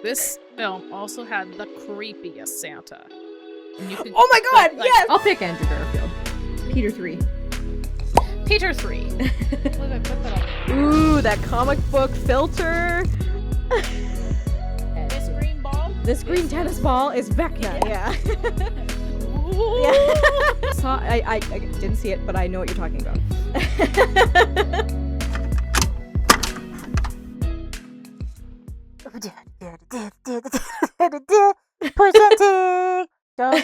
This film also had the creepiest Santa. And you could, oh my god, yes! I'll pick Andrew Garfield. Peter 3. Peter 3. Look, I put that on. Ooh, that comic book filter. This green ball? This green tennis ball is Vecna, yeah. Ooh. Yeah. I didn't see it, but I know what you're talking about. Presenting the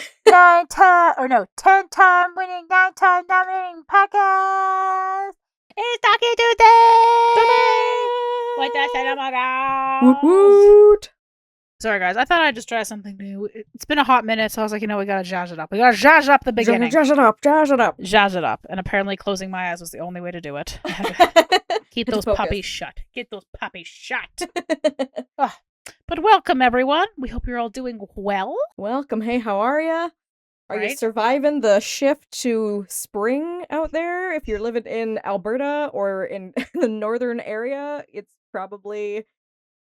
10-time winning, 9-time nominating podcast. It's Talkie Tuesday. With the Cinema Woot woot. Sorry, guys. I thought I'd just try something new. It's been a hot minute, so I was like, we gotta jazz it up. We gotta jazz up the beginning. Jazz it up, jazz it up. Jazz it up. And apparently closing my eyes was the only way to do it. Keep those puppies shut. Get those puppies shut. But welcome, everyone. We hope you're all doing well. Welcome. Hey, how are ya? Are you Right? surviving the shift to spring out there? If you're living in Alberta or in the northern area, it's probably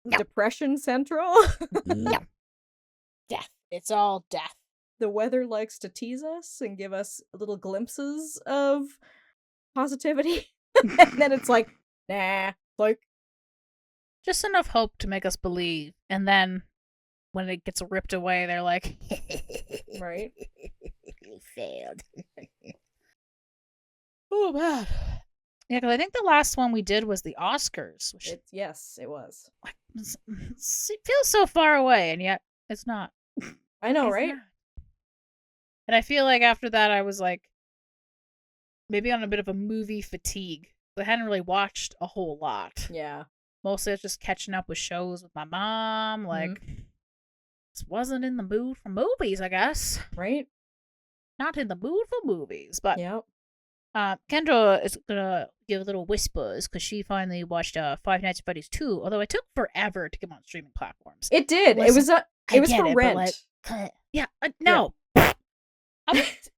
No. depression central. No. Death. It's all death. The weather likes to tease us and give us little glimpses of positivity. And then it's like, nah. Like, Just enough hope to make us believe. And then when it gets ripped away, they're like, right? you failed. Oh, man. Yeah, because I think the last one we did was the Oscars, which Yes, it was. it feels so far away, and yet it's not. I know, It's right? not. And I feel like after that, I was like, maybe on a bit of a movie fatigue. I hadn't really watched a whole lot. Yeah. Mostly I was just catching up with shows with my mom. Like, just wasn't in the mood for movies, I guess. Right? Not in the mood for movies. But Yep. Kendra is gonna give a little whispers because she finally watched Five Nights at Freddy's 2. Although it took forever to get on streaming platforms. It did. Listen, it was I for get it, but, rent. like, yeah, no.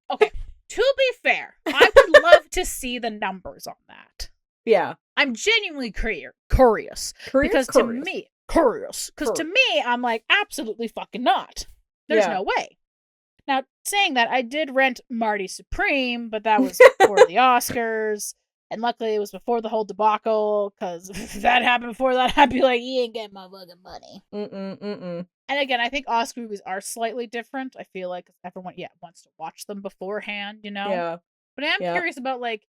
Okay, to be fair, I would love to see the numbers on that. Yeah. I'm genuinely curious. Because to me, I'm like, absolutely fucking not. There's Yeah. no way. Now, saying that, I did rent Marty Supreme, but that was before the Oscars. And luckily, it was before the whole debacle, because if that happened before that, I'd be like, you ain't getting my fucking money. Mm-mm. And again, I think Oscar movies are slightly different. I feel like everyone, wants to watch them beforehand, you know? Yeah. But I am Yeah. curious about, like,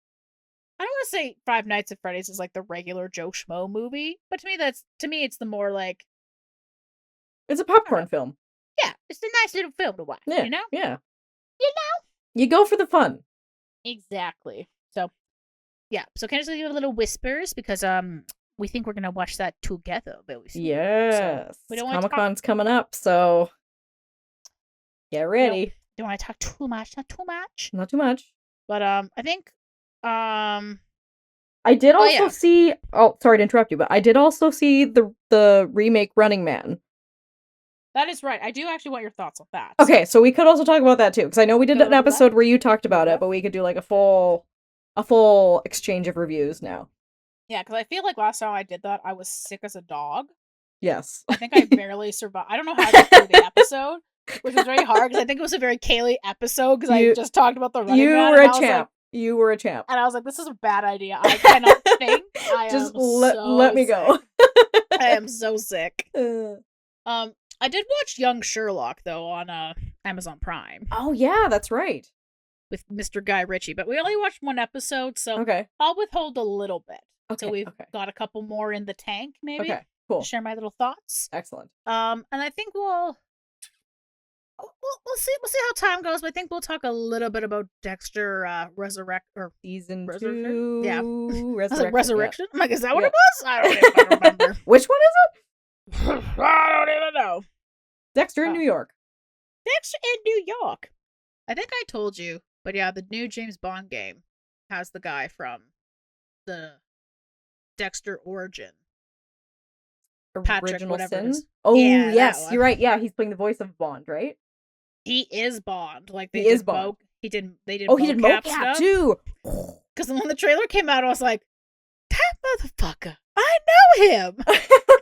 I don't want to say Five Nights at Freddy's is like the regular Joe Schmo movie, but to me it's the more like, It's a popcorn film. yeah, it's a nice little film to watch, Yeah. you know? Yeah. You know? You go for the fun. Exactly. So, yeah. So can I just give a little whispers because we think we're gonna watch that together very soon. Yes. we don't wanna Comic-Con's coming up, so get ready. Don't want to talk too much, not too much. Not too much. But I think I did Oh, also yeah. see. Oh, sorry to interrupt you, but I did also see the remake Running Man. that is right. I do actually want your thoughts on that. Okay, so we could also talk about that too, because I know we did Go an to that. episode where you talked about Yeah. it, but we could do like a full exchange of reviews now. Yeah, because I feel like last time I did that, I was sick as a dog. Yes. I think I barely survived. I don't know how I got through the episode, which was very hard because I think it was a very Kaylee episode because I You- just talked about the running You man. were and a I was champ. Like, You were a champ. and I was like, this is a bad idea. I cannot think. I Just am let me go. I am so sick. Uh, I did watch Young Sherlock though on Amazon Prime oh yeah, that's right. with Mr. Guy Ritchie, but we only watched one episode, so Okay. I'll withhold a little bit. Okay. So we've okay. got a couple more in the tank, maybe. Okay. Cool. To share my little thoughts. Excellent. And I think we'll see how time goes. But I think we'll talk a little bit about Dexter Resurrect or Season Resurrection? 2. Yeah. Resurrection. Resurrection. I'm like, is that what Yeah. it was? I don't even remember. Yeah. Which one is I don't even know. it? Dexter in Oh. New York. Dexter in New York. I think I told you, but yeah, the new James Bond game has the guy from the Dexter Origin. Patrick, Original whatever Sin. it is. Oh Yeah, that yes, one. you're right. Yeah, he's playing the voice of Bond, right? He is Bond. Like He they is did Bond. They did. Oh, he did mocap mocap stuff. too. Because when the trailer came out, I was like, that motherfucker, I know him.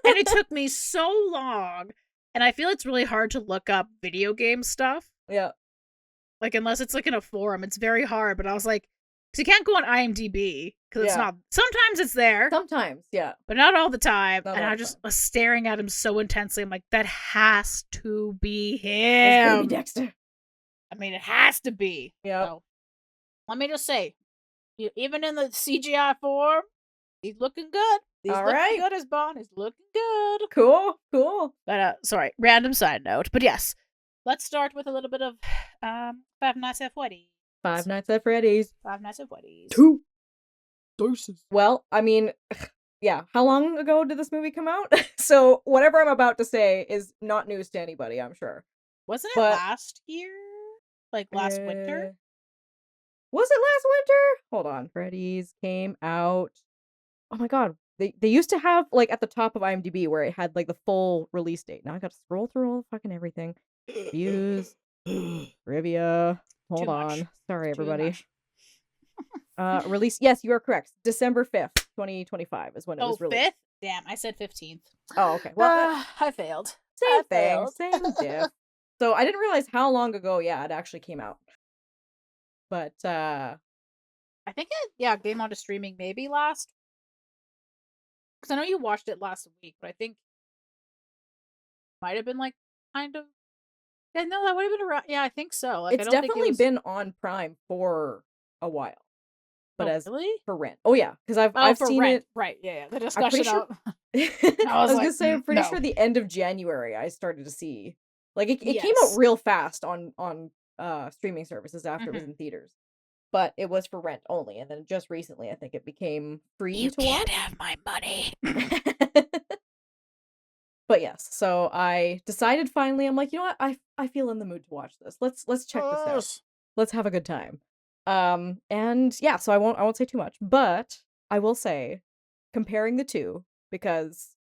And it took me so long And I feel it's really hard to look up video game stuff. Yeah. Like, unless it's like in a forum, it's very hard. But I was like, because you can't go on IMDb because it's Yeah. not. Sometimes it's there, Sometimes, yeah. but not all the time. Not And all I the just time. was staring at him so intensely. I'm like, that has to be It's him. baby Dexter. I mean, it has to be. Yep. So, let me just say, even in the CGI form, he's looking good. He's All looking right. good as Bond. He's looking good. Cool. Cool. But sorry, random side note. But yes, let's start with a little bit of Five Nights at Freddy's. Five Nights at Freddy's. Five Nights at Freddy's. 2. doses. Well, I mean, yeah. How long ago did this movie come out? So whatever I'm about to say is not news to anybody, I'm sure. Wasn't it But- last year? Like last winter? Was it last winter? Hold on. Freddy's came out. Oh my god. They used to have, like, at the top of IMDb where it had, like, the full release date. Now I gotta scroll through all the fucking everything. Views. Trivia. Hold Too on. much. Sorry, Too everybody. much. Release. Yes, you are correct. December 5th, 2025 is when it Oh, was released. 5th? Damn, I said 15th. Oh, okay. Well, I failed. same I thing. failed. Same diff. So I didn't realize how long ago, yeah, it actually came out. But, I think it, came on to streaming maybe last. Because I know you watched it last week, but I think might have been like kind of. Yeah, no, that would have been around. Yeah, I think so. Like, I it's don't think definitely it was... been on Prime for a while. But Oh, as really? for rent. Oh yeah, because I've for seen rent. it. Right, yeah. The I'm pretty discussion sure. of... I was like, gonna say, I'm pretty no. sure the end of January I started to see. Like it came Yes. out real fast on streaming services after it was Mhm. in theaters. But it was for rent only, and then just recently I think it became free You to can't watch. have my money. But yes, so I decided finally, I'm like, you know what, I feel in the mood to watch this. Let's check this out. Let's have a good time. And yeah, so I won't say too much, but I will say, comparing the two, because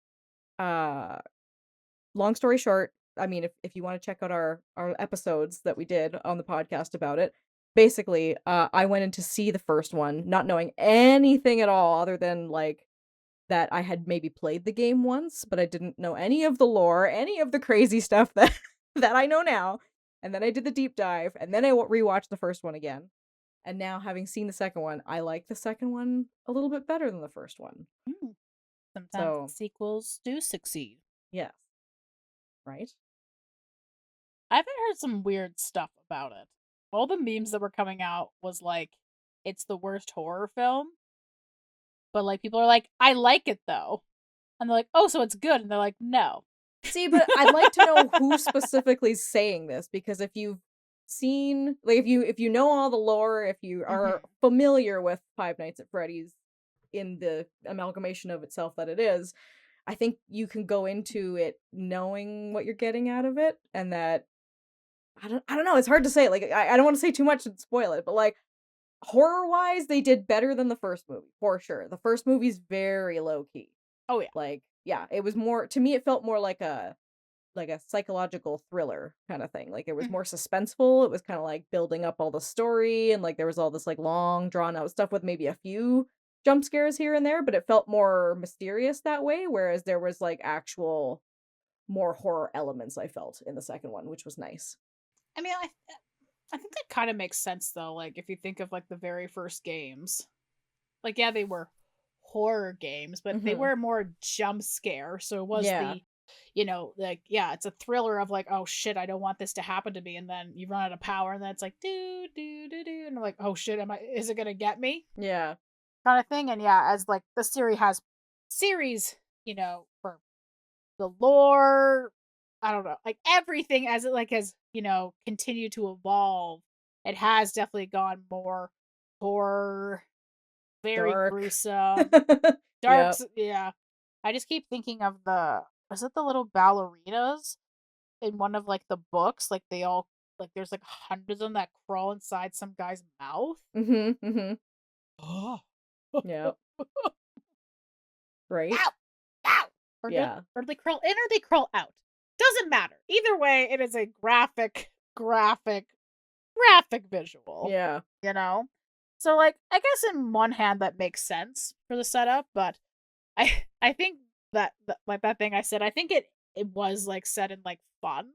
long story short, I mean, if you want to check out our episodes that we did on the podcast about it, basically, I went in to see the first one, not knowing anything at all other than like that I had maybe played the game once, but I didn't know any of the lore, any of the crazy stuff that that I know now. And then I did the deep dive, and then I rewatched the first one again. And now, having seen the second one, I like the second one a little bit better than the first one. Sometimes So- sequels do succeed. Yes. Right? I've heard some weird stuff about it. All the memes that were coming out was like, it's the worst horror film. But like, people are like, I like it though. And they're like, oh, so it's good. And they're like, no. See, but I'd like to know who specifically is saying this, because if you've seen, like, if you know all the lore, if you are familiar with Five Nights at Freddy's in the amalgamation of itself that it is, I think you can go into it knowing what you're getting out of it, and that I don't know, it's hard to say. Like, I don't want to say too much and spoil it, but like, horror wise, they did better than the first movie for sure. The first movie's very low key. Oh, yeah. Like, yeah, it was more, to me it felt more like a psychological thriller kind of thing. Like, it was more suspenseful. It was kind of like building up all the story, and like there was all this like long drawn out stuff with maybe a few jump scares here and there, but it felt more mysterious that way, whereas there was like actual more horror elements I felt in the second one, which was nice. I mean, I think that kind of makes sense though. Like, if you think of like the very first games, like, yeah, they were horror games, but they Mhm. were more jump scare. So it was Yeah. the, you know, like, yeah, it's a thriller of like, oh shit, I don't want this to happen to me, and then you run out of power, and then it's like do do do do, and I'm like, oh shit, is it gonna get me? Yeah. Kind of thing. And yeah, as like the series, you know, for the lore, I don't know, like everything as it like has, you know, continued to evolve, it has definitely gone more horror, very Dark. gruesome, dark. Yep. Yeah, I just keep thinking of was it the little ballerinas in one of like the books? Like, they all, like, there's like hundreds of them that crawl inside some guy's mouth. Mm-hmm. Oh. Yep. Right? Ow! Ow! Yeah. Or they crawl in or they crawl out. Doesn't matter. Either way, it is a graphic visual. Yeah. You know? So, like, I guess in one hand that makes sense for the setup, but I think that like that thing I said, I think it it was like set in like fun,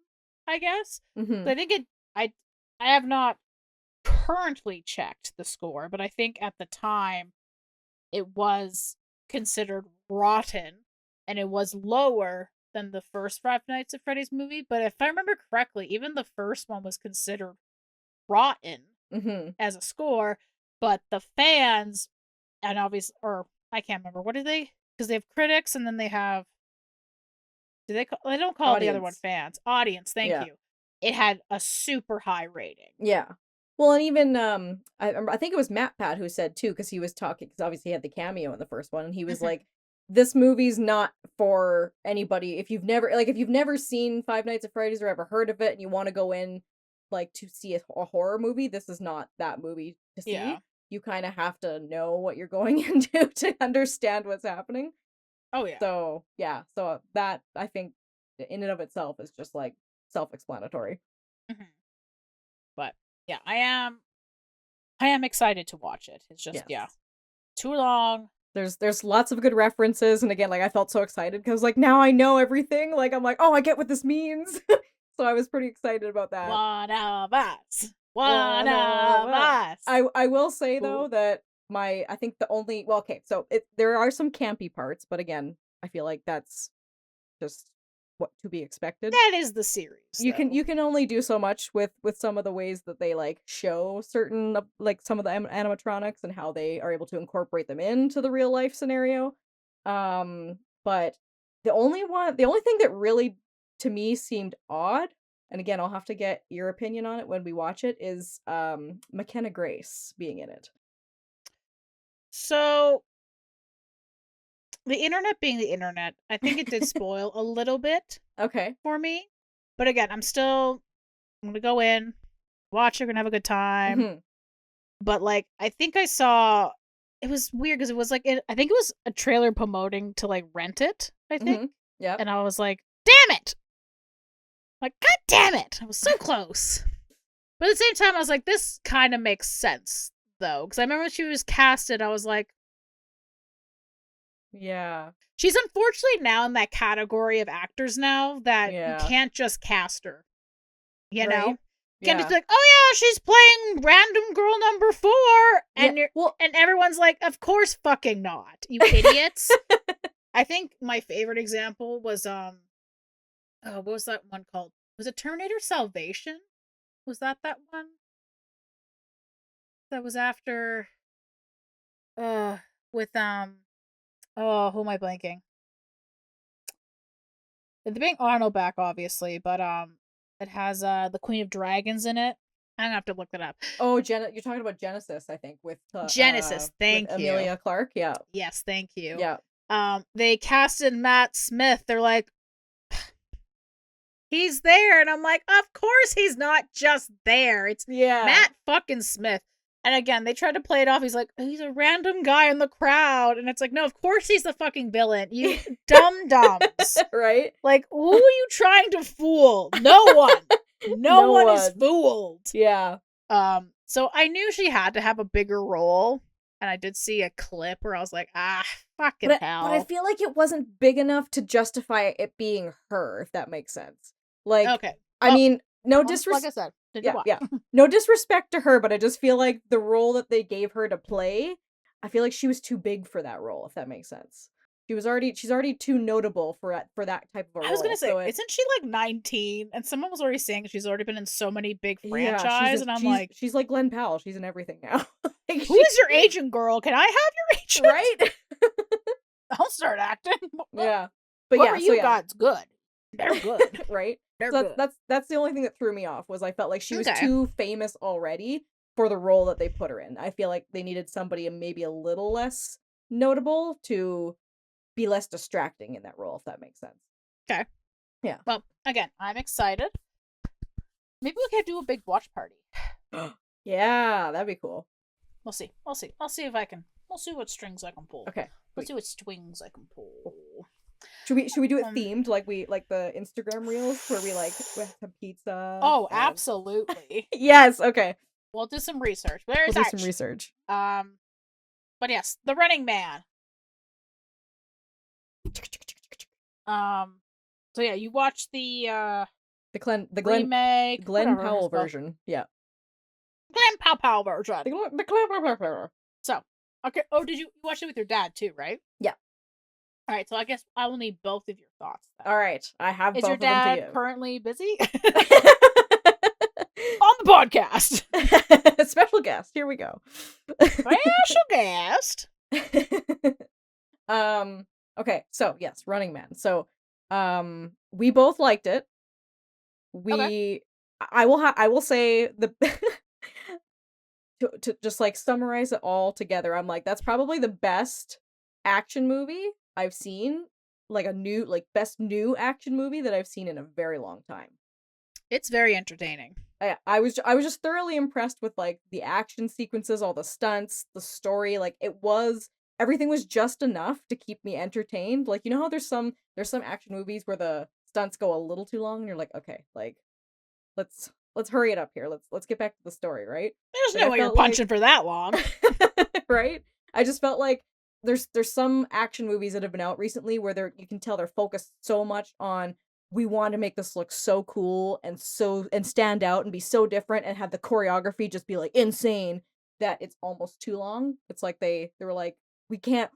I guess. Mhm. So I think I have not currently checked the score, but I think at the time it was considered rotten, and it was lower than the first Five Nights at Freddy's movie. But if I remember correctly, even the first one was considered rotten Mhm. as a score, but the fans, and obviously, or I can't remember, what do they? Because they have critics, and then they have. They don't call the other one Audience. fans. Audience, thank Yeah. you. It had a super high rating. Yeah. Well, and even I think it was Matt Pat who said too, because he was talking, because obviously he had the cameo in the first one, and he was Mhm. like, "This movie's not for anybody. If you've never seen Five Nights at Freddy's or ever heard of it, and you want to go in like to see a horror movie, this is not that movie to see. Yeah. You kind of have to know what you're going into to understand what's happening." Oh yeah. So yeah, so that I think in and of itself is just like self-explanatory. Mhm. But yeah, I am excited to watch it. It's just yeah, Yes. too long. There's lots of good references, and again, like I felt so excited because like now I know everything. Like I'm like, oh, I get what this means. So I was pretty excited about that. One of us. One One of of us. us. I will say though Ooh. that I think the only, well, okay, so there are some campy parts, but again, I feel like that's just what to be expected. That is the series. You though. can only do so much with some of the ways that they like show certain like some of the animatronics and how they are able to incorporate them into the real life scenario. But the only thing that really to me seemed odd, and again I'll have to get your opinion on it when we watch it, is McKenna Grace being in it. So the internet being the internet, I think it did spoil a little bit Okay. for me. But again, I'm gonna go in, watch it, gonna have a good time. Mhm. But like I think I saw it was weird because it was like I think it was a trailer promoting to like rent it, I think. Mhm. Yeah. And I was like, damn it! Like, god damn it! I was so close. But at the same time, I was like, this kind of makes sense though. Because I remember when she was casted, I was like, Yeah. she's unfortunately now in that category of actors now that you Yeah. can't just cast her. You Right? know? You can't Yeah. just be like, oh yeah, she's playing random girl number 4. And Yeah, well, and everyone's like, of course fucking not, you idiots. I think my favorite example was oh, what was that one called? Was it Terminator Salvation? Was that one? That was after with oh, who am I blanking? The being Arnold back, obviously, but it has the Queen of Dragons in it. I'm gonna have to look it up. oh, you're talking about Genesis, I think, with Genesis, thank with you. Emilia Clarke. Yeah. Yes, thank you. Yeah. They casted Matt Smith. They're like, he's there, and I'm like, of course he's not just there. It's Yeah. Matt fucking Smith. And again, they tried to play it off. He's like, he's a random guy in the crowd, and it's like, no, of course he's the fucking villain. You dum-dums. Right? Like, who are you trying to fool? No one. No one is fooled. Yeah. So I knew she had to have a bigger role, and I did see a clip where I was like, fucking hell. But I feel like it wasn't big enough to justify it being her, if that makes sense. Like, okay. I mean, no Like I disrespect. said, Yeah. No disrespect to her, but I just feel like the role that they gave her to play, I feel like she was too big for that role, if that makes sense. She's already too notable for that type of a role. I was gonna say, so isn't she like 19? And someone was already saying she's already been in so many big yeah, franchises, and I'm like, she's like Glenn Powell. She's in everything now. Like, who is your agent, girl? Can I have your agent? right? I'll start acting. Yeah, but Whoever yeah, you got's good. They're good. right? They're So good. that's the only thing that threw me off, was I felt like she was Okay. too famous already for the role that they put her in. I feel like they needed somebody maybe a little less notable to be less distracting in that role, if that makes sense. Okay. Yeah. Well, again, I'm excited. Maybe we could do a big watch party. Yeah, that'd be cool. We'll see. We'll see. I'll see if I can. We'll see what strings I can pull. Okay. We'll see what strings I can pull. Should we do it Um, themed like the Instagram reels where we have some pizza? Oh, and- absolutely. Yes. Okay. We'll do some research. We'll do some research. But yes, the Running Man. So yeah, you watched the Glenn remake, whatever Powell it's called. version. Yeah. Glenn Powell version. The Glenn. So, okay. Oh, did you watch it with your dad too, right? Yeah. All right. So I guess I will need both of your thoughts. Then. All right. I have Is both your of them to dad give. currently busy on the podcast? Special guest. Here we go. Special guest. Okay. So yes, Running Man. So, we both liked it. I will say the to just like summarize it all together. I'm like, that's probably the best action movie I've seen. Like best new action movie that I've seen in a very long time. It's very entertaining. I was just thoroughly impressed with like the action sequences, all the stunts, the story. Like everything was just enough to keep me entertained. Like, you know how there's some action movies where the stunts go a little too long and you're like, okay, like let's hurry it up here. Let's get back to the story, right? There's no way you're punching for that long. Right? I just felt like there's some action movies that have been out recently where you can tell they're focused so much on, we want to make this look so cool and stand out and be so different and have the choreography just be like insane that it's almost too long. It's like they were like, we can't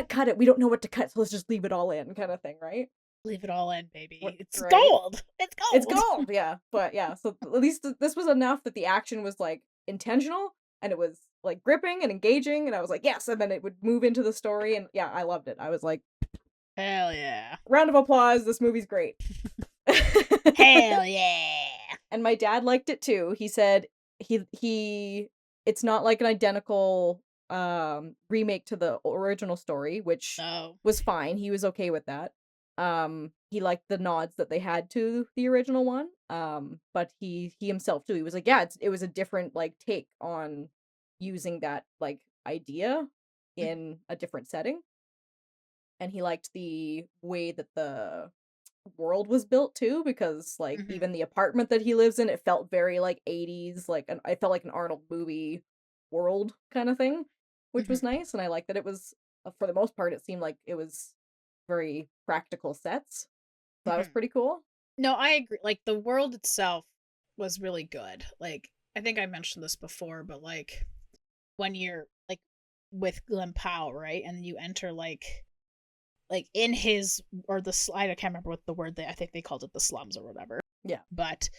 cut it. We don't know what to cut, so let's just leave it all in, kind of thing, right? Leave it all in, baby. It's right? gold. It's gold. It's gold. Yeah, but yeah. So at least this was enough that the action was like intentional and it was like gripping and engaging, and I was like, yes. And then it would move into the story, and yeah, I loved it. I was like, hell yeah! Round of applause. This movie's great. Hell yeah! And my dad liked it too. He said it's not like an identical remake to the original story, which was fine. He was okay with that. He liked the nods that they had to the original one. But he himself too, he was like, yeah, it was a different like take on using that like idea in a different setting. And he liked the way that the world was built too, because like even the apartment that he lives in, it felt very like 80s, like I felt like an Arnold movie world kind of thing, which was nice. And I liked that it was, for the most part, it seemed like it was very practical sets. So that was pretty cool. No, I agree. Like the world itself was really good. Like I think I mentioned this before, but like when you're like with Glen Powell, right, and you enter like in his, or the, I can't remember what the word I think they called it, the slums or whatever. Yeah. But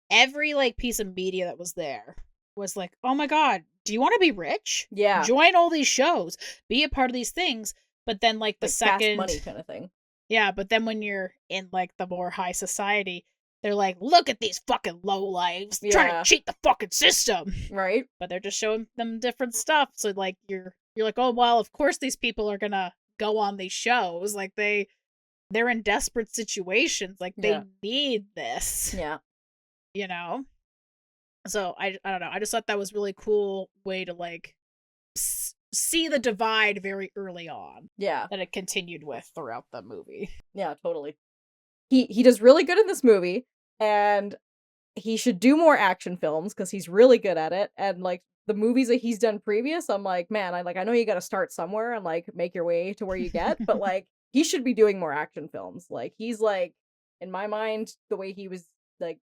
every like piece of media that was there was like, oh my god, do you want to be rich? Yeah. Join all these shows, be a part of these things. But then like the second, fast money kind of thing. Yeah, but then when you're in like the more high society, they're like, look at these fucking lowlives trying to cheat the fucking system. Right. But they're just showing them different stuff. So like you're like, oh well, of course these people are gonna go on these shows. Like they're in desperate situations. Like they need this. Yeah. You know? So I don't know. I just thought that was really cool way to like see the divide very early on. Yeah. That it continued with throughout the movie. Yeah, totally. He does really good in this movie, and he should do more action films because he's really good at it. And like the movies that he's done previous, I'm like, man, I know you got to start somewhere and like make your way to where you get, but like he should be doing more action films. Like he's like, in my mind, the way he was like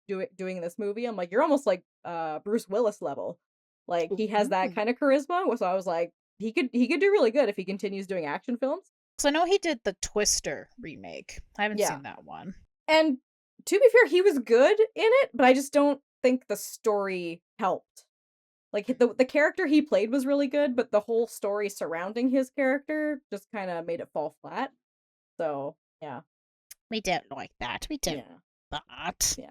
doing this movie, I'm like, you're almost like Bruce Willis level. Like he has that kind of charisma. So I was like, he could do really good if he continues doing action films. So I know he did the Twister remake. I haven't seen that one. And to be fair, he was good in it, but I just don't think the story helped. Like the character he played was really good, but the whole story surrounding his character just kind of made it fall flat. So yeah, we don't like that. We don't. But yeah.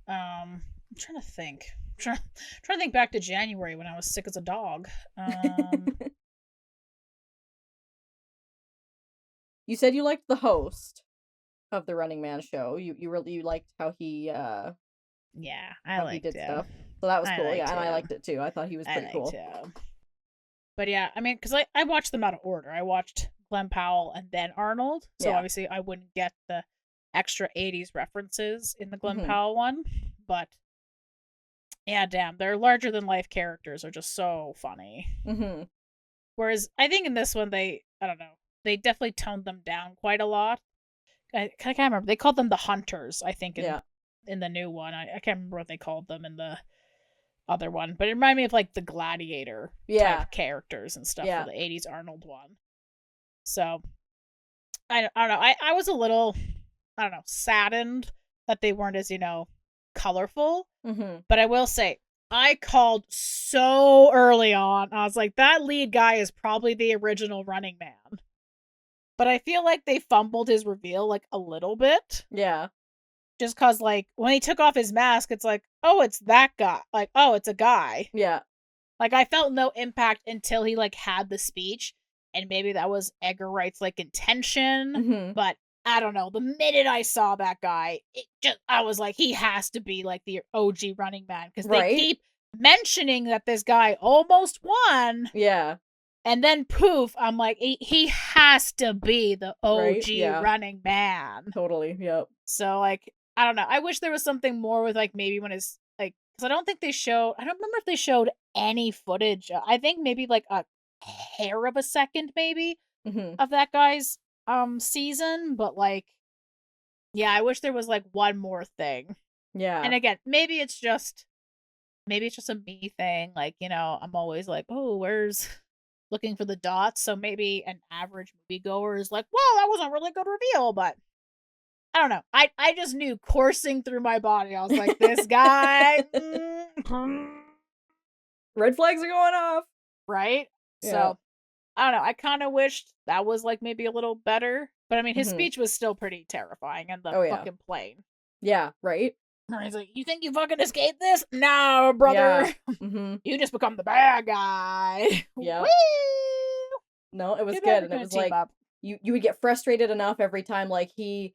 I'm trying to think. I'm trying to think back to January when I was sick as a dog. You said you liked the host of the Running Man show. You liked how he I liked did him. stuff. So that was cool. Yeah, him. and I liked it too. I thought he was pretty cool. Him. But yeah, I mean, because I watched them out of order. I watched Glen Powell and then Arnold. So obviously I wouldn't get the extra 80s references in the Glen Powell one. But yeah, damn, their larger than life characters are just so funny. Whereas I think in this one, I don't know, they definitely toned them down quite a lot. I can't remember. They called them the Hunters, I think, Yeah. in the new one. I can't remember what they called them in the other one, but it reminded me of like the Gladiator type characters and stuff for the 80s Arnold one. So I don't know. I was a little, I don't know, saddened that they weren't as, colorful. But I will say, I called so early on. I was like, that lead guy is probably the original Running Man. But I feel like they fumbled his reveal like a little bit. Yeah. Just cause like when he took off his mask, it's like, oh, it's that guy. Like, oh, it's a guy. Yeah. Like I felt no impact until he like had the speech, and maybe that was Edgar Wright's like intention. But I don't know. The minute I saw that guy, I was like, he has to be like the OG Running Man, because they keep mentioning that this guy almost won. Yeah. And then poof, I'm like, he has to be the OG Running Man. Totally. Yep. So like, I don't know. I wish there was something more with like maybe when his like, because I don't remember if they showed any footage. I think maybe like a hair of a second maybe of that guy's season, but like, yeah, I wish there was like one more thing. Yeah. And again, maybe it's just a me thing. Like, I'm always like, oh, where's looking for the dots. So maybe an average moviegoer is like, well, that wasn't a really good reveal, but I don't know. I just knew coursing through my body. I was like, this guy. Red flags are going off. Right? Yeah. So, I don't know. I kind of wished that was like maybe a little better. But I mean, his speech was still pretty terrifying, and the fucking plane. Yeah, right? He's like, you think you fucking escaped this? No, brother. Yeah. You just become the bad guy. Yeah. No, it was good. And it was like, you would get frustrated enough every time, like, he'd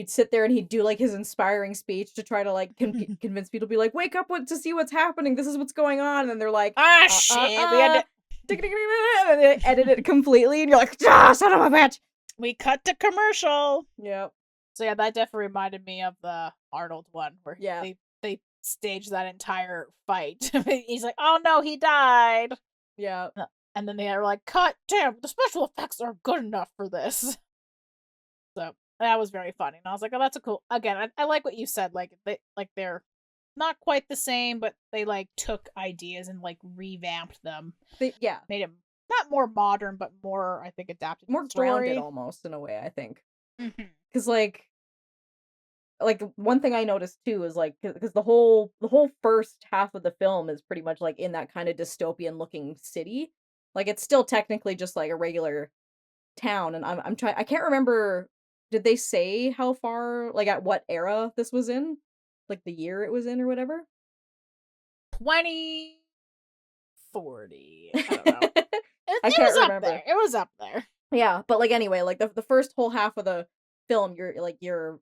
sit there and he'd do like his inspiring speech to try to like convince people to be like, wake up to see what's happening. This is what's going on. And then they're like, shit. We had to... and they edit it completely. And you're like, son of a bitch. We cut to commercial. Yep. So yeah, that definitely reminded me of the Arnold one where they staged that entire fight. He's like, oh no, he died. Yeah. And then they were like, cut, damn, the special effects are good enough for this. So that was very funny. And I was like, oh, that's a cool, again, I like what you said. Like they're not quite the same, but they like took ideas and like revamped them. Made them not more modern, but more, I think, adapted. More grounded almost in a way, I think. Because like one thing I noticed too is like, because the whole first half of the film is pretty much like in that kind of dystopian looking city. Like it's still technically just like a regular town, and I'm trying. I can't remember. Did they say how far, like at what era this was in, like the year it was in or whatever? 2040. I don't know. I can't remember. It was up there. Yeah, but like anyway, like the first whole half of the film, you're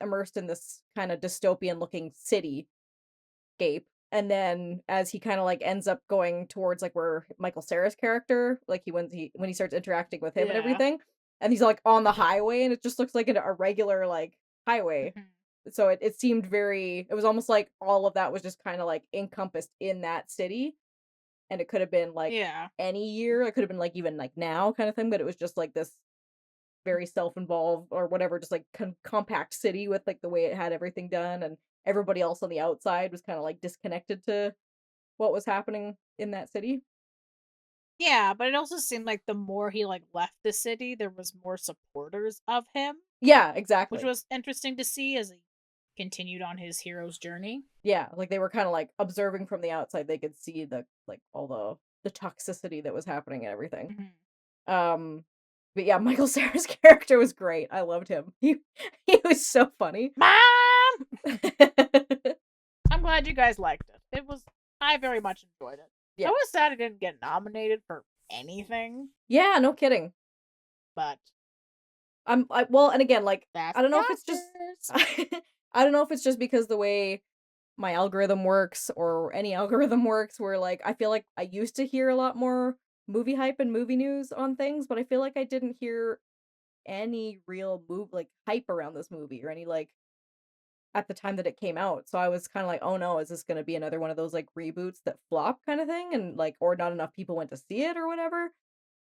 immersed in this kind of dystopian looking cityscape, and then as he kind of like ends up going towards like where Michael Cera's character, like when he starts interacting with him and everything, and he's like on the highway, and it just looks like a regular like highway. So it seemed it was almost like all of that was just kind of like encompassed in that city. And it could have been like any year. It could have been like even like now kind of thing, but it was just like this very self-involved or whatever, just like compact city with like the way it had everything done, and everybody else on the outside was kind of like disconnected to what was happening in that city. Yeah, but it also seemed like the more he like left the city, there was more supporters of him. Yeah, exactly. Which was interesting to see as he continued on his hero's journey. Yeah, like they were kind of like observing from the outside. They could see the like all the toxicity that was happening and everything. But yeah, Michael Cera's character was great. I loved him. He was so funny. Mom! I'm glad you guys liked it. I very much enjoyed it. Yeah. I was sad it didn't get nominated for anything. Yeah, no kidding. But well, and again, like I don't know if it's just I don't know if it's just because the way my algorithm works or any algorithm works, where like I feel like I used to hear a lot more movie hype and movie news on things, but I feel like I didn't hear any real like hype around this movie or any like at the time that it came out. So I was kind of like, oh no, is this going to be another one of those like reboots that flop kind of thing, and like or not enough people went to see it or whatever.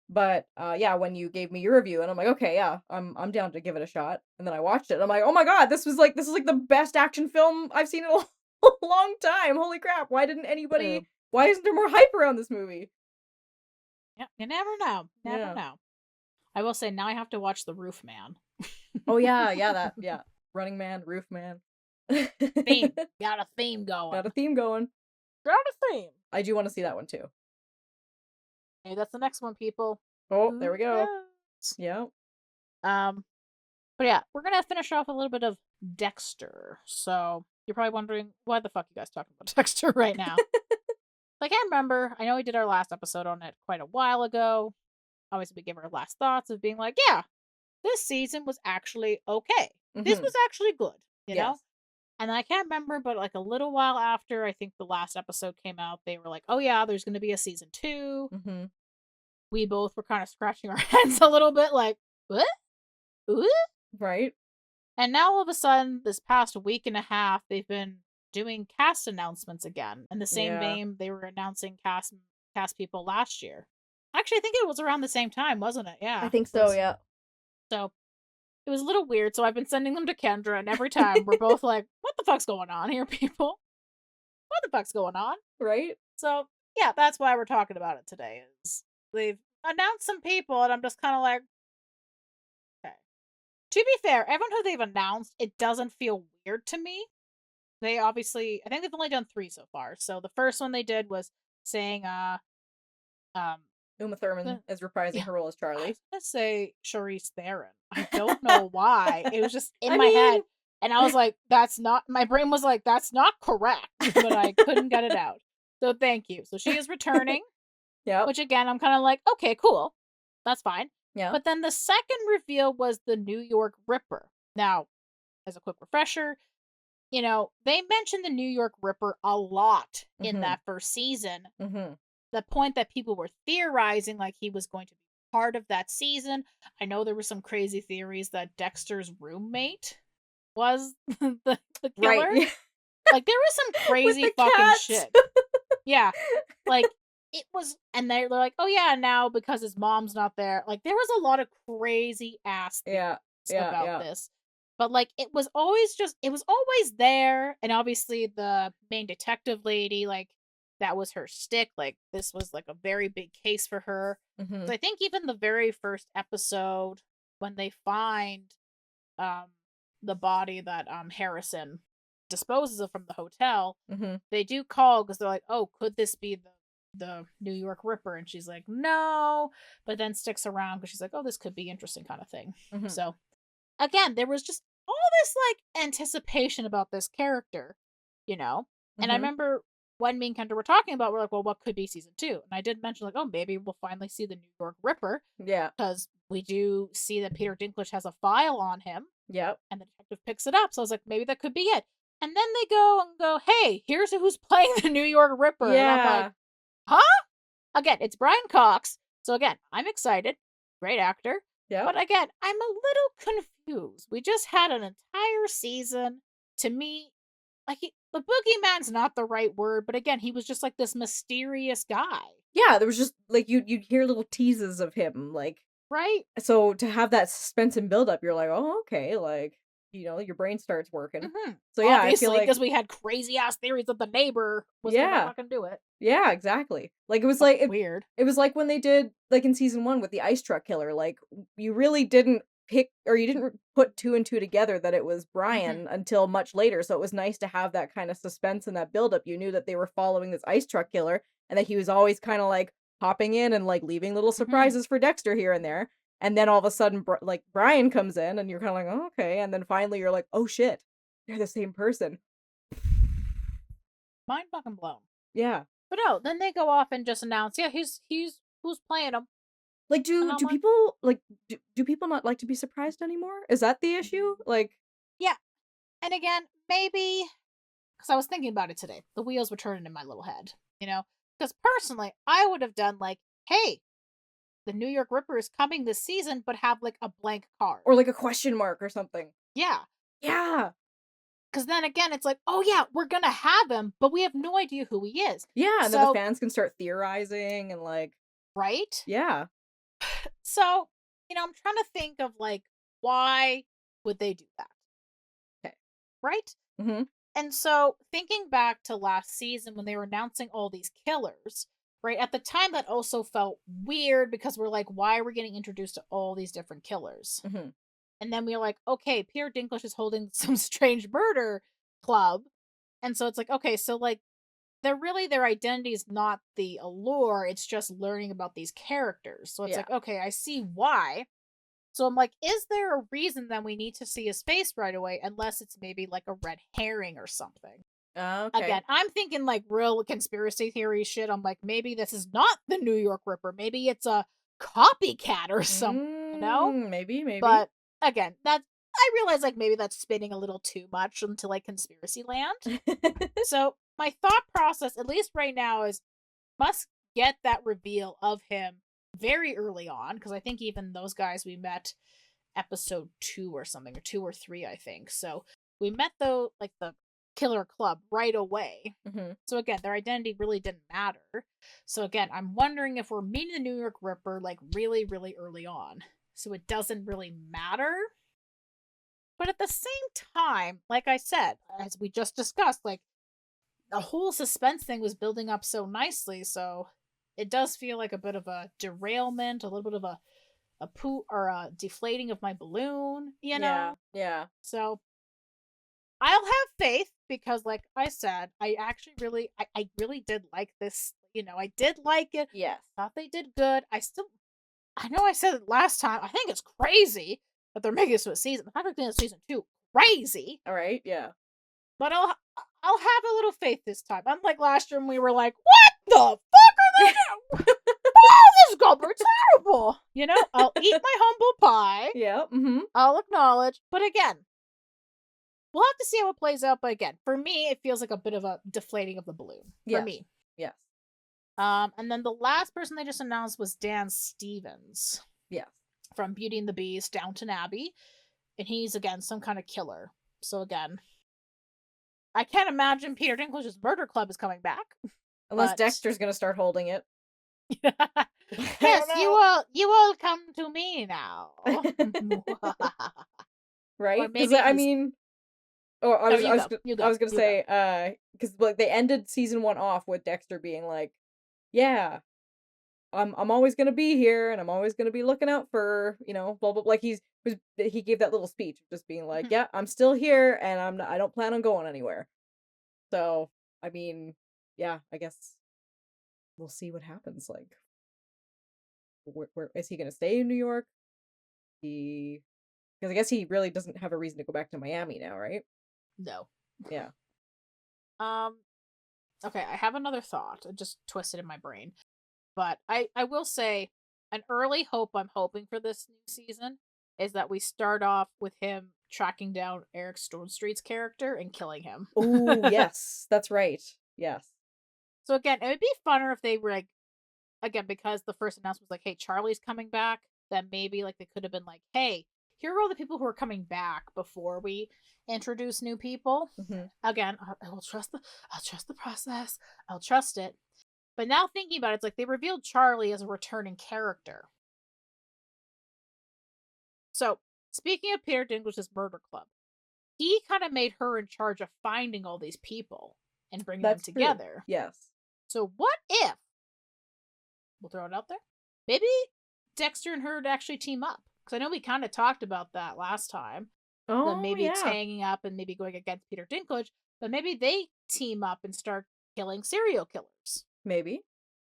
But yeah, when you gave me your review, and I'm like, okay, yeah, I'm down to give it a shot. And then I watched it, and I'm like, oh my god, this is like the best action film I've seen in a long time. Holy crap! Why didn't anybody? True. Why isn't there more hype around this movie? Yeah, you never know. Never Yeah. know. I will say now I have to watch The Roof Man. Oh yeah, Running Man, Roof Man. Theme. Got a theme going. Got a theme going. Got a theme. I do want to see that one too. Hey, that's the next one, people. Oh, there we go. Yes. Yeah. But yeah, we're gonna finish off a little bit of Dexter. So you're probably wondering why the fuck you guys talking about Dexter right now. I can't remember. I know we did our last episode on it quite a while ago. Obviously, we gave our last thoughts of being like, yeah, this season was actually okay. This Mhm. was actually good, you know? Yes. And I can't remember, but like a little while after I think the last episode came out, they were like, oh yeah, there's going to be a season 2. Mm-hmm. We both were kind of scratching our heads a little bit like, what? What? Right. And now all of a sudden, this past week and a half, they've been doing cast announcements again. In the same Yeah. vein, they were announcing cast people last year. Actually, I think it was around the same time, wasn't it? Yeah. I think it so. was. Yeah. So it was a little weird. So I've been sending them to Kendra, and every time we're both like, what the fuck's going on here, people? What the fuck's going on? Right. So yeah, that's why we're talking about it today. Is they've announced some people, and I'm just kind of like, okay. To be fair, everyone who they've announced, it doesn't feel weird to me. They obviously, I think they've only done 3 so far. So the first one they did was saying, Uma Thurman is reprising her role as I Charlie. was gonna say Charlize Theron. I don't know why. It was just in my head, and I was like, "That's not." My brain was like, "That's not correct," but I couldn't get it out. So thank you. So she is returning. Yeah. Which again, I'm kind of like, okay, cool, that's fine. Yeah. But then the second reveal was the New York Ripper. Now, as a quick refresher, you know, they mentioned the New York Ripper a lot in that first season. Mm-hmm. The point that people were theorizing like he was going to be part of that season. I know there were some crazy theories that Dexter's roommate was the killer. Right. Like there was some crazy fucking cats. shit. Yeah. Like it was, and they're like, oh yeah, now because his mom's not there. Like there was a lot of crazy ass Yeah. about this. But like it was always there, and obviously the main detective lady, like that was her stick. Like this was like a very big case for her. Mm-hmm. So I think even the very first episode when they find the body that Harrison disposes of from the hotel, Mm-hmm. they do call because they're like, oh, could this be the New York Ripper? And she's like, no, but then sticks around because she's like, oh, this could be interesting kind of thing. Mm-hmm. So again, there was just all this like anticipation about this character, you know? And I remember when me and Kendra were talking about, we're like, well, what could be season 2? And I did mention like, oh, maybe we'll finally see the New York Ripper. Yeah. Because we do see that Peter Dinklage has a file on him. Yep. And the detective picks it up. So I was like, maybe that could be it. And then they go, hey, here's who's playing the New York Ripper. Yeah. And I'm like, huh? Again, it's Brian Cox. So again, I'm excited. Great actor. Yeah. But again, I'm a little confused. We just had an entire season. To me, like the boogeyman's not the right word, but again, he was just like this mysterious guy. Yeah, there was just like you'd hear little teases of him, like right. So to have that suspense and build up, you're like, oh, okay, like your brain starts working. Mm-hmm. So yeah, obviously, I feel like because we had crazy ass theories that the neighbor was gonna fucking do it. Yeah, exactly. Like it was like weird. It was like when they did like in season 1 with the ice truck killer. Like you really didn't pick or you didn't put 2 and 2 together that it was Brian until much later. So it was nice to have that kind of suspense and that build up. You knew that they were following this ice truck killer and that he was always kind of like popping in and like leaving little surprises for Dexter here and there. And then all of a sudden, like Brian comes in, and you're kind of like, oh, okay. And then finally, you're like, oh shit, they're the same person. Mind fucking blown. Yeah. But no, then they go off and just announce, yeah, he's who's playing him. Like, do people like do people not like to be surprised anymore? Is that the issue? Like, yeah. And again, maybe because I was thinking about it today, the wheels were turning in my little head, you know. Because personally, I would have done like, hey, the New York Ripper is coming this season, but have like a blank card. Or like a question mark or something. Yeah. Yeah. Because then again, it's like, oh yeah, we're going to have him, but we have no idea who he is. Yeah, and then the fans can start theorizing and like... Right? Yeah. So, I'm trying to think of like why would they do that? Okay. Right? Mm-hmm. And so, thinking back to last season when they were announcing all these killers, right? At the time, that also felt weird because we're like, why are we getting introduced to all these different killers? Mm-hmm. And then we were like, okay, Peter Dinklage is holding some strange murder club. And so it's like, okay, so like, their identity is not the allure, it's just learning about these characters. So it's Yeah. like, okay, I see why. So I'm like, is there a reason then we need to see his face right away, unless it's maybe like a red herring or something? Okay. Again, I'm thinking like real conspiracy theory shit. I'm like, maybe this is not the New York Ripper. Maybe it's a copycat or something, Maybe. But again, I realize like maybe that's spinning a little too much into like conspiracy land. So my thought process, at least right now, is must get that reveal of him very early on, because I think even those guys we met episode 2 or something, or 2 or 3, I think. So we met the killer club right away. Mm-hmm. So again, their identity really didn't matter. So again, I'm wondering if we're meeting the New York Ripper like really, really early on, so it doesn't really matter. But at the same time, like I said, as we just discussed, like the whole suspense thing was building up so nicely, so it does feel like a bit of a derailment, a little bit of a poo or a deflating of my balloon, Yeah. Yeah. So I'll have faith because, like I said, I actually really, I really did like this. I did like it. Yes. Thought they did good. I know I said it last time. I think it's crazy that they're making this to a season. I'm not making it season 2. Crazy. All right. Yeah. But I'll have a little faith this time. Unlike last year when we were like, what the fuck are they doing? Oh, this is gonna be terrible. I'll eat my humble pie. Yeah. Mm-hmm. I'll acknowledge. But again, we'll have to see how it plays out. But again, for me, it feels like a bit of a deflating of the balloon. For me. Yes. And then the last person they just announced was Dan Stevens. Yes. From Beauty and the Beast, Downton Abbey. And he's, again, some kind of killer. So again, I can't imagine Peter Dinklage's murder club is coming back. Unless Dexter's gonna start holding it. Yes, you all come to me now. Right? Because I mean, I was gonna say, because like they ended season 1 off with Dexter being like, yeah, I'm always gonna be here, and I'm always gonna be looking out for, blah blah. Like he gave that little speech, just being like, yeah, I'm still here, and I don't plan on going anywhere. So I mean, yeah, I guess we'll see what happens. Like, where is he gonna stay in New York? Because I guess he really doesn't have a reason to go back to Miami now, right? No. Yeah. Okay, I have another thought. It just twisted in my brain. But I will say, an early hope I'm hoping for this new season is that we start off with him tracking down Eric Stonestreet's character and killing him. Oh, yes. That's right. Yes. So again, it would be funner if they were like, again, because the first announcement was like, hey, Charlie's coming back, then maybe like they could have been like, hey, here are all the people who are coming back before we introduce new people. Mm-hmm. Again, I'll trust the process. I'll trust it. But now thinking about it, it's like they revealed Charlie as a returning character. So, speaking of Peter Dinklage's murder club, he kind of made her in charge of finding all these people and bringing them together. True. Yes. So what if, we'll throw it out there, maybe Dexter and her would actually team up? Because I know we kind of talked about that last time. Oh, that maybe yeah. hanging up and maybe going against Peter Dinklage, but maybe they team up and start killing serial killers. Maybe.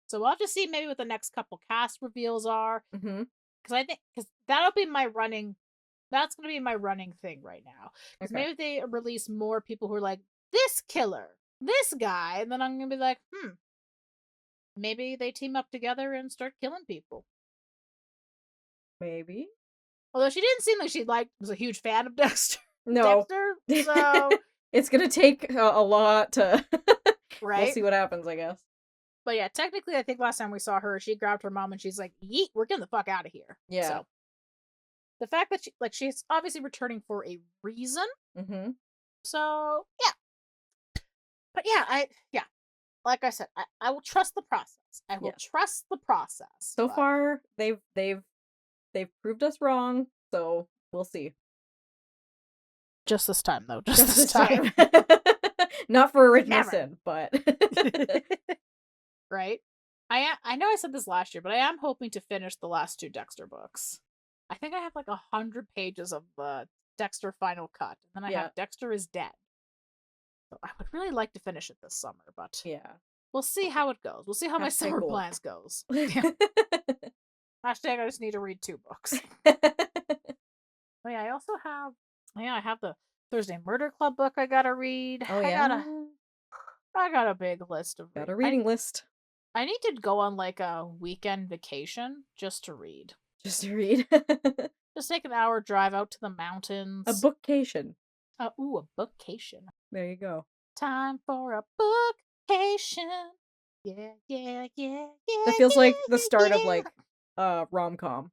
So we'll have to see maybe what the next couple cast reveals are. Mm-hmm. Because that'll be my running. That's going to be my running thing right now. Because maybe if they release more people who are like, this killer, this guy, and then I'm going to be like, maybe they team up together and start killing people. Maybe. Although she didn't seem like she was a huge fan of Dexter. No. Dexter, so it's going to take a lot to... Right? We'll see what happens, I guess. But yeah, technically, I think last time we saw her, she grabbed her mom and she's like, yeet, we're getting the fuck out of here. Yeah. So, the fact that she's obviously returning for a reason. Mm-hmm. So, yeah. But yeah, like I said, I will trust the process. process. I will Yeah. trust the process. So but far, they've proved us wrong, so we'll see. just this time, though. Just this time. Not for original Never. sin, but Right? I know I said this last year, but I am hoping to finish the last 2 Dexter books. I think I have like 100 pages of the Dexter final cut, and then I Yeah. have Dexter is Dead. So I would really like to finish it this summer, but yeah. we'll see how it goes. We'll see how my Hashtag summer goal. plans goes. Hashtag I just need to read 2 books. Oh yeah, I also have I have the Thursday Murder Club book I gotta read. Oh yeah. I got a big list of Got a read. reading list I need to go on like a weekend vacation just to read. just to read. Just take an hour drive out to the mountains. A bookcation. A bookcation. There you go. Time for a bookcation. Yeah. That feels like the start of like rom-com.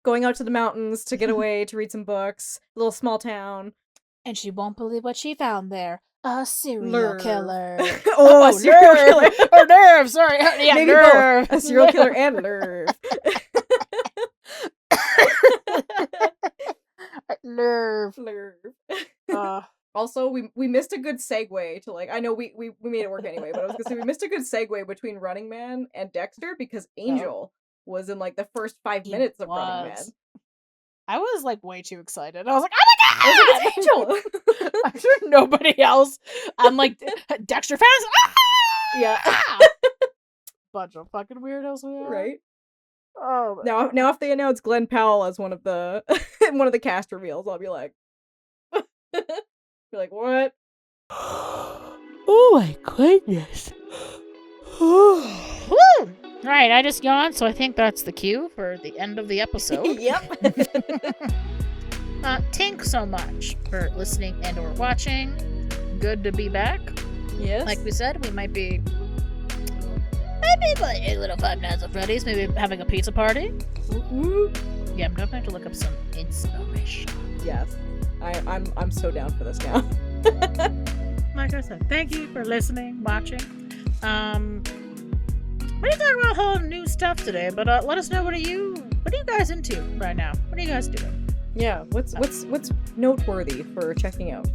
Going out to the mountains to get away to read some books. A little small town. And she won't believe what she found there. A serial Nerve. killer. Oh, a serial killer. Or nerve, sorry. Yeah, Maybe nerve. both. A serial killer and nerve. Nerve. Nerve. Also, we missed a good segue to like I know we made it work anyway, but I was gonna say we missed a good segue between Running Man and Dexter because Angel was in like the first 5 minutes of Running Man. I was like way too excited. I was like, oh my god! I was like, it's Angel! I'm sure nobody else. I'm like Dexter fans. Yeah. Bunch of fucking weirdos we are. Right? Oh Now if they announce Glenn Powell as one of the one of the cast reveals, I'll be like be like, what? Oh my goodness. Woo! Right, I just yawned, so I think that's the cue for the end of the episode. Yep. Thank so much for listening and or watching. Good to be back. Yes. Like we said, we might be playing a little Five Nights at Freddy's, maybe having a pizza party. Woo. Yeah, I'm definitely have to look up some inspiration. Yes. I'm so down for this now. Like I said, thank you for listening, watching. We didn't talk about whole new stuff today, but let us know what are you guys into right now? What are you guys doing? Yeah, what's noteworthy for checking out?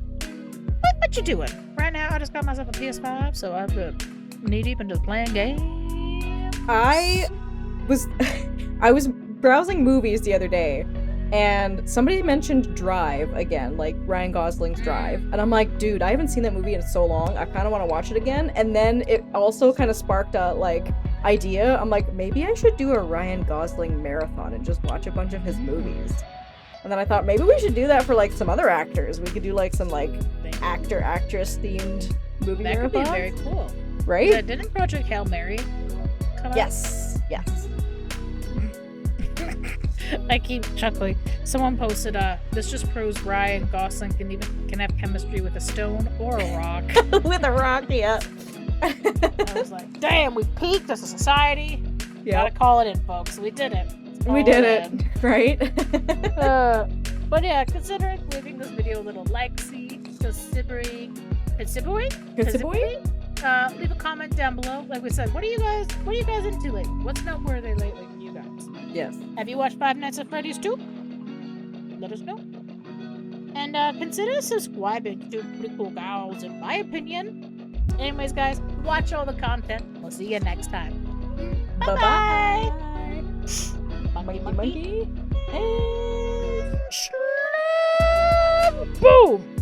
What you doing? Right now I just got myself a PS5, so I've been knee deep into playing games. I was browsing movies the other day and somebody mentioned Drive again, like Ryan Gosling's Drive. And I'm like, dude, I haven't seen that movie in so long. I kind of want to watch it again. And then it also kind of sparked a like idea. I'm like, maybe I should do a Ryan Gosling marathon and just watch a bunch of his movies. And then I thought maybe we should do that for like some other actors. We could do like some like actor-actress themed movie That marathon. could be very cool. Right? Yeah, didn't Project Hail Mary come out? Yes. I keep chuckling. Someone posted, this just proves Ryan Gosling can have chemistry with a stone or a rock. With a rock, yeah. I was like, damn, we peaked as a society. Yeah. Gotta call it in, folks. We did it. We did it, right? But yeah, consider leaving this video a little likesy, considering. Leave a comment down below. Like we said, what are you guys into lately? What's noteworthy lately for you guys? Yes. Have you watched Five Nights at Freddy's too? Let us know. And consider subscribing to Pretty Cool Gals, in my opinion. Anyways, guys, watch all the content. We'll see you next time. Bye-bye. Monkey. Monkey. And boom!